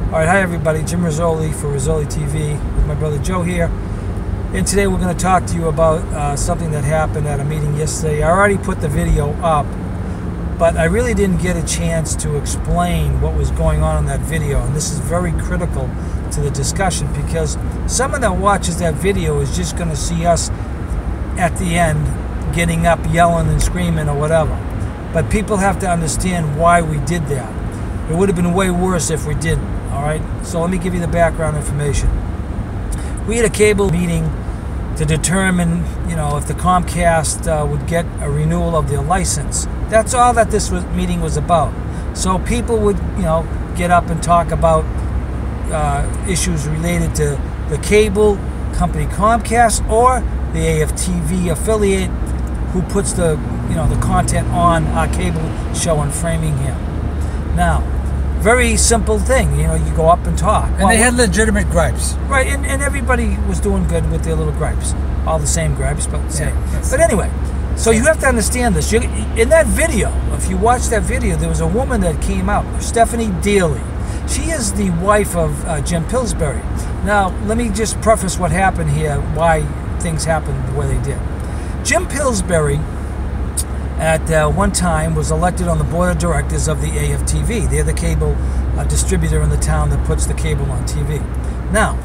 Alright, hi everybody, Jim Rizoli for Rizoli TV with my brother Joe here. And today we're going to talk to you about something that happened at a meeting yesterday. I already put the video up, but I really didn't get a chance to explain what was going on in that video. And this is very critical to the discussion because someone that watches that video is just going to see us at the end getting up, yelling and screaming or whatever. But people have to understand why we did that. It would have been way worse if we didn't. All right, so let me give you the background information. We had a cable meeting to determine, if the Comcast would get a renewal of their license. That's all that this meeting was about. So people would, get up and talk about issues related to the cable company Comcast or the AFTV affiliate who puts the, the content on our cable show in Framingham. Now, very simple thing, you go up and talk. And they had legitimate gripes. Right, and everybody was doing good with their little gripes. All the same gripes, but same. Yeah, but anyway, so you have to understand this. In that video, if you watch that video, there was a woman that came out, Stephanie Daly. She is the wife of Jim Pillsbury. Now, let me just preface what happened here, why things happened the way they did. Jim Pillsbury at one time was elected on the board of directors of the AFTV. They're the cable distributor in the town that puts the cable on TV. Now,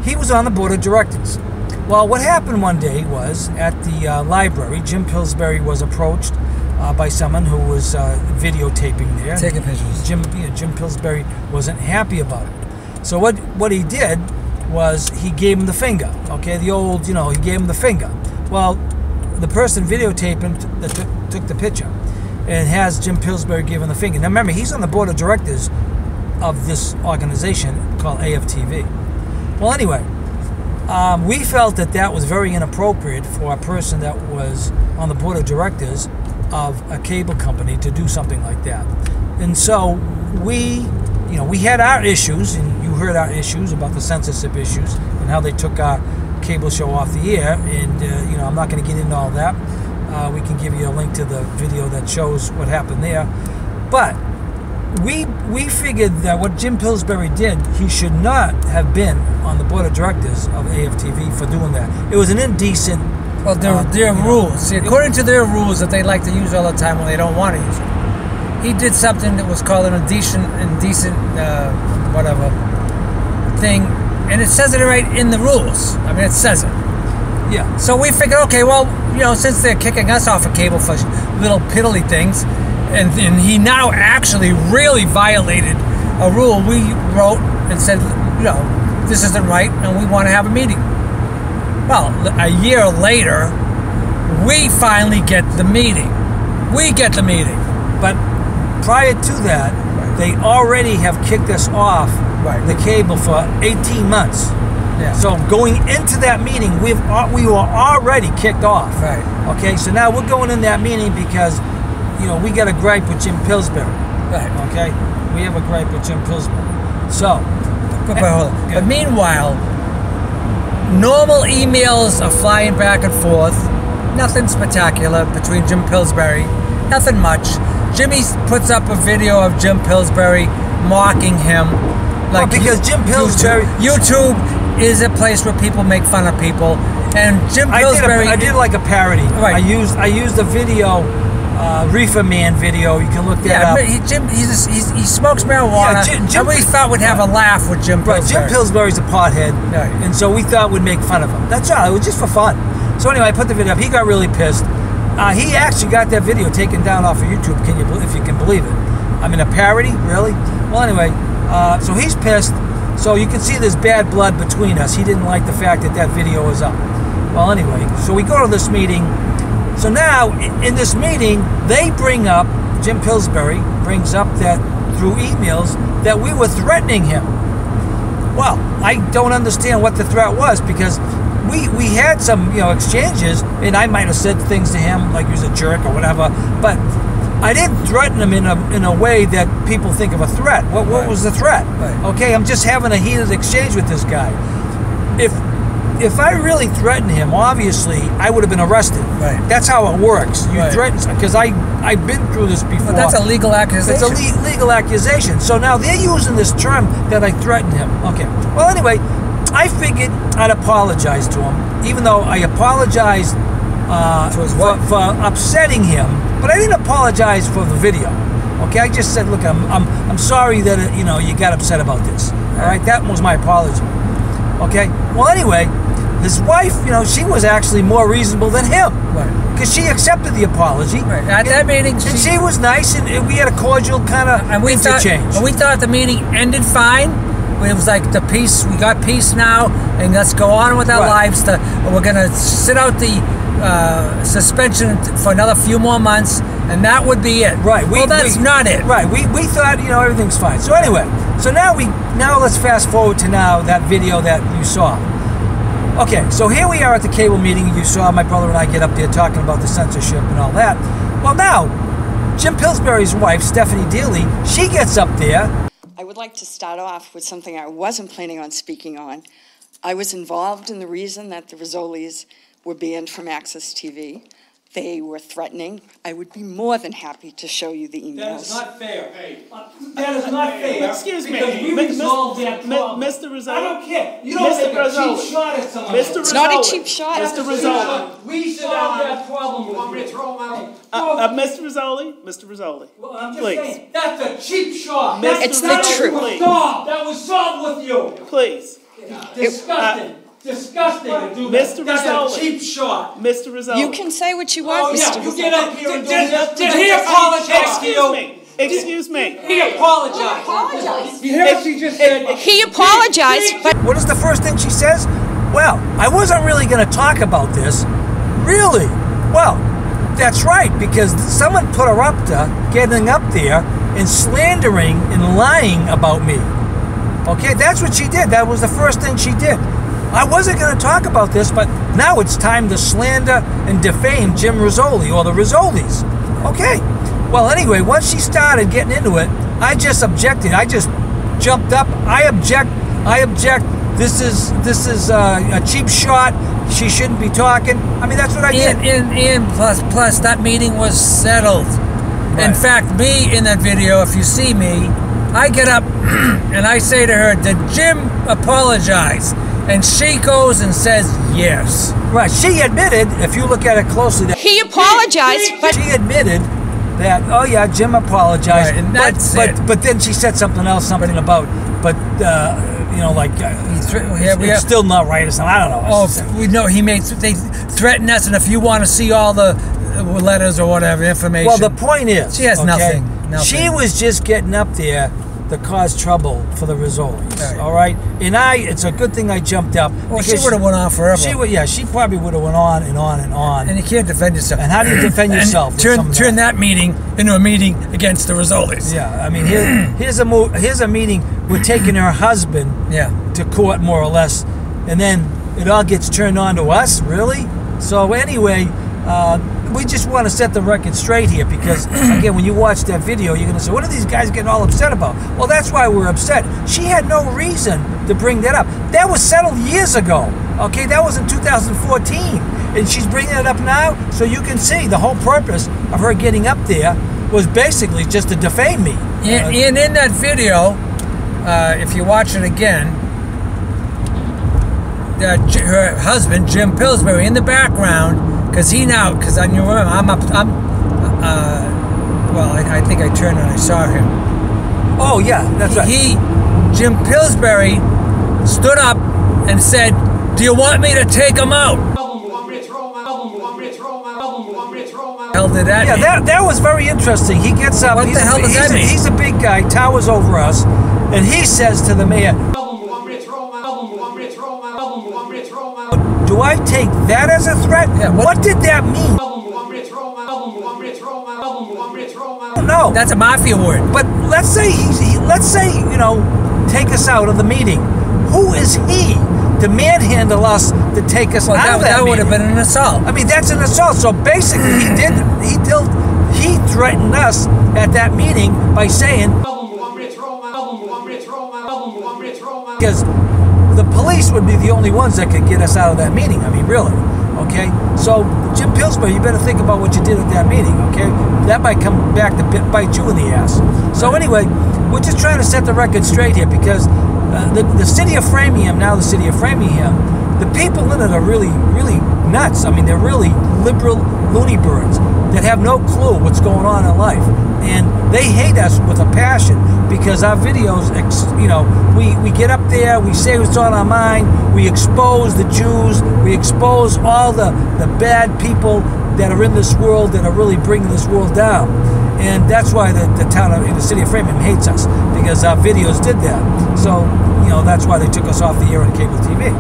he was on the board of directors. Well, what happened one day was at the library, Jim Pillsbury was approached by someone who was videotaping there. Taking pictures. Jim Pillsbury wasn't happy about it. So what he did was he gave him the finger. Okay, the old, he gave him the finger. Well, the person videotaping that took the picture and has Jim Pillsbury give him the finger. Now remember, he's on the board of directors of this organization called AFTV. Well, anyway, we felt that was very inappropriate for a person that was on the board of directors of a cable company to do something like that. And so we had our issues, and you heard our issues about the censorship issues and how they took our cable show off the air, and I'm not going to get into all that. We can give you a link to the video that shows what happened there. But we figured that what Jim Pillsbury did, he should not have been on the board of directors of AFTV for doing that. It was an indecent. Well, their rules. See, according to their rules that they like to use all the time when they don't want to use it, he did something that was called an indecent whatever thing. And it says it right in the rules. I mean, it says it. Yeah. So we figured, okay, well, since they're kicking us off of cable for little piddly things, and he now actually really violated a rule, we wrote and said, this isn't right, and we want to have a meeting. Well, a year later, we finally get the meeting. We get the meeting. But prior to that, they already have kicked us off the cable for 18 months. Yeah. So going into that meeting, we were already kicked off. Right. Okay, so now we're going in that meeting because, we got a gripe with Jim Pillsbury. Right. Okay? We have a gripe with Jim Pillsbury. So. But meanwhile, normal emails are flying back and forth. Nothing spectacular between Jim Pillsbury. Nothing much. Jimmy puts up a video of Jim Pillsbury mocking him. Because Jim Pillsbury... YouTube is a place where people make fun of people. And Jim Pillsbury... I did like a parody. Right. I used the video, Reefer Man video. You can look that up. He smokes marijuana. Yeah, and we thought we'd have a laugh with Jim Pillsbury. Right, Jim Pillsbury's a pothead. Right. And so we thought we'd make fun of him. That's all. It was just for fun. So anyway, I put the video up. He got really pissed. He actually got that video taken down off of YouTube, if you can believe it. I mean, a parody? Really? Well, anyway, so he's pissed. So you can see there's bad blood between us. He didn't like the fact that video was up. Well, anyway, so we go to this meeting. So now, in this meeting, they bring up, Jim Pillsbury brings up that through emails that we were threatening him. Well, I don't understand what the threat was because we had some exchanges, and I might have said things to him like he was a jerk or whatever, but I didn't threaten him in a way that people think of a threat. What was the threat? Right. Okay, I'm just having a heated exchange with this guy. If if I really threatened him, obviously I would have been arrested. Right. That's how it works. You threaten, because I've been through this before. But that's a legal accusation. It's a legal accusation. So now they're using this term that I threatened him. Okay. Well, anyway, I figured I'd apologize to him, even though I apologized for upsetting him, but I didn't apologize for the video. Okay, I just said, look, I'm sorry that you got upset about this. All right, that was my apology. Okay. Well, anyway, his wife, she was actually more reasonable than him. Right. Because she accepted the apology. Right. At that meeting, she was nice, and we had a cordial kind of interchange. And we thought the meeting ended fine. It was like the peace. We got peace now, and let's go on with our lives. We're gonna sit out the suspension for another few more months, and that would be it. Right. Well, that's not it. Right. We thought everything's fine. So anyway, now let's fast forward to that video that you saw. Okay. So here we are at the cable meeting. You saw my brother and I get up there talking about the censorship and all that. Well, now Jim Pillsbury's wife, Stephanie Dealey, she gets up there. I would like to start off with something I wasn't planning on speaking on. I was involved in the reason that the Rizolis were banned from Access TV. They were threatening. I would be more than happy to show you the emails. That is not fair. That is not fair. Excuse me. Because we resolved that problem. Mr. Rizoli. I don't care. You don't take a cheap shot at someone. Mr. Rizoli. It's not a cheap shot. Mr. Rizoli. We solved that problem. You want me to throw him out? Mr. Rizoli. Mr. Rizoli. Well, I'm just please. saying, that's a cheap shot. It's the truth. That was solved with you. Please. Disgusting. Disgusting to do that. Mr. That's Rizoli. a cheap shot. Mr. Rizoli. You can say what you want, Mr. You Rizoli. get up here and do that. Did he apologize to you? Excuse me. He apologized. You hear what she just said? He apologized, but What is the first thing she says? Well, I wasn't really going to talk about this. Really? Well, that's right, because someone put her up to getting up there and slandering and lying about me. Okay, that's what she did. That was the first thing she did. I wasn't going to talk about this, but now it's time to slander and defame Jim Rizoli, or the Rizolis. Okay. Well, anyway, once she started getting into it, I just objected. I just jumped up. I object. This is a cheap shot. She shouldn't be talking. I mean, that's what I did. And plus, that meeting was settled. Right. In fact, me in that video, if you see me, I get up and I say to her, "Did Jim apologize?" And she goes and says yes. Right. She admitted, if you look at it closely, that he apologized, but she admitted that, oh yeah, Jim apologized. Right, and that's it. But then she said something else, it's still not right or something. I don't know. Oh, we know they threatened us, and if you want to see all the letters or whatever information. Well, the point is, she has nothing. She was just getting up there to cause trouble for the Rizolis. Right. All right, and it's a good thing I jumped up. Well, she would have went on forever. She probably would have went on and on and on. And you can't defend yourself. And how do you defend yourself? Turn that meeting into a meeting against the Rizolis. Yeah, I mean, here's a meeting. We're taking her husband to court, more or less, and then it all gets turned on to us. Really? So anyway, we just want to set the record straight here, because again, when you watch that video, you're going to say, what are these guys getting all upset about? Well, that's why we're upset. She had no reason to bring that up. That was settled years ago. Okay, that was in 2014, and she's bringing it up now, so you can see the whole purpose of her getting up there was basically just to defame me. And in that video, if you watch it again, her husband, Jim Pillsbury, in the background, because you remember, I think I turned and I saw him. Oh yeah, that's right. Jim Pillsbury stood up and said, "Do you want me to take him out?" Hell did that mean? Yeah, that was very interesting. He gets up. What the hell does that mean? He's a big guy, towers over us, and he says to the mayor, "Do I take that as a threat? Yeah, what did that mean?" No, that's a mafia word. But let's say take us out of the meeting. Who is he to manhandle us to take us out of that That would meeting? have been an assault. I mean, that's an assault. So basically, he threatened us at that meeting by saying, because the police would be the only ones that could get us out of that meeting. I mean, really. Okay? So, Jim Pillsbury, you better think about what you did at that meeting, okay? That might come back to bite you in the ass. So anyway, we're just trying to set the record straight here, because the city of Framingham, now the city of Framingham, the people in it are really, really nuts. I mean, they're really liberal loony birds that have no clue what's going on in life. And they hate us with a passion, because our videos, we get up there, we say what's on our mind, we expose the Jews, we expose all the bad people that are in this world, that are really bringing this world down. And that's why the city of Framingham hates us, because our videos did that. So, that's why they took us off the air on cable TV.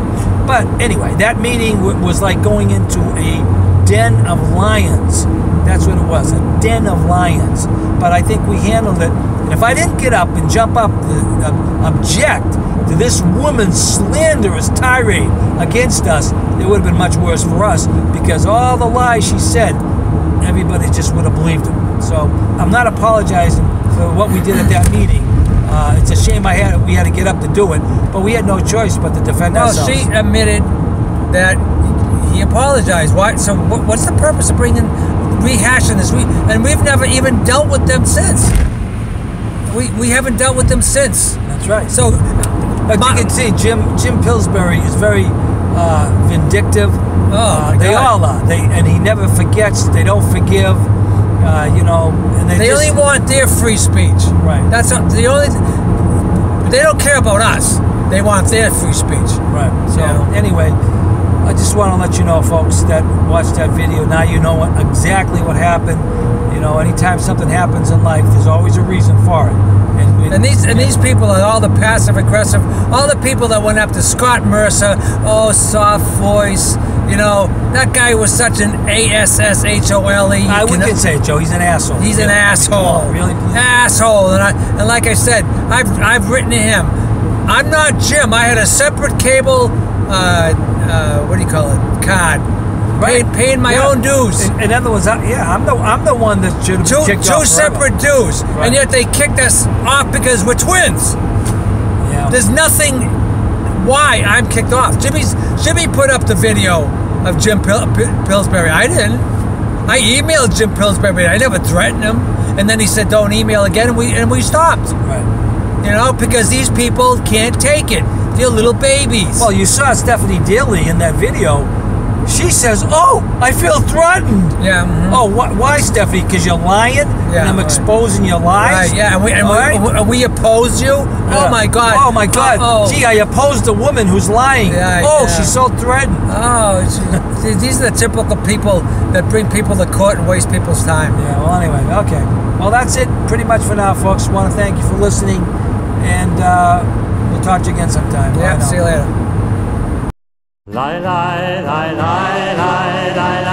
But anyway, that meeting was like going into a den of lions. That's what it was, a den of lions. But I think we handled it. And if I didn't get up and jump up to object to this woman's slanderous tirade against us, it would have been much worse for us, because all the lies she said, everybody just would have believed them. So I'm not apologizing for what we did at that meeting. It's a shame we had to get up to do it, but we had no choice but to defend ourselves. Well, she admitted that he apologized. Why? So what's the purpose of rehashing this? And we've never even dealt with them since. We haven't dealt with them since. That's right. So, but you can see Jim Pillsbury is very vindictive. They all are. And he never forgets. They don't forgive. And they only want their free speech. Right. That's the only. They don't care about us. They want their free speech. Right. So anyway, I just want to let you know, folks, that watched that video. Now you know exactly what happened. Anytime something happens in life, there's always a reason for it. And these people are all the passive aggressive, all the people that went up to Scott Mercer. Oh, soft voice. That guy was such an ASSHOLE. We can say it, Joe. He's an asshole. He's an asshole. Really? Asshole. And like I said, I've written to him. I'm not Jim. I had a separate cable. What do you call it? Card. Right. Paying my own dues. In other words, I'm the one that should have been kicked off. Two separate dues, right. And yet they kicked us off because we're twins. Yeah. There's nothing why I'm kicked off. Jimmy put up the video of Jim Pillsbury. I didn't. I emailed Jim Pillsbury. I never threatened him. And then he said, "Don't email again," and we stopped. Right. Because these people can't take it. They're little babies. Well, you saw Stephanie Daly in that video. She says, "Oh, I feel threatened." Yeah. Mm-hmm. Oh, why, Stephanie? Because you're lying, and I'm exposing your lies. Right. Yeah. And we oppose you. Oh my God. Oh my God. Gee, I opposed a woman who's lying. She's so threatened. Oh, these are the typical people that bring people to court and waste people's time. Yeah. Well, anyway, okay. Well, that's it pretty much for now, folks. Want to thank you for listening, and we'll talk to you again sometime. Yeah. See you later. Lie, lie, lie, lie, lie, lie, lie.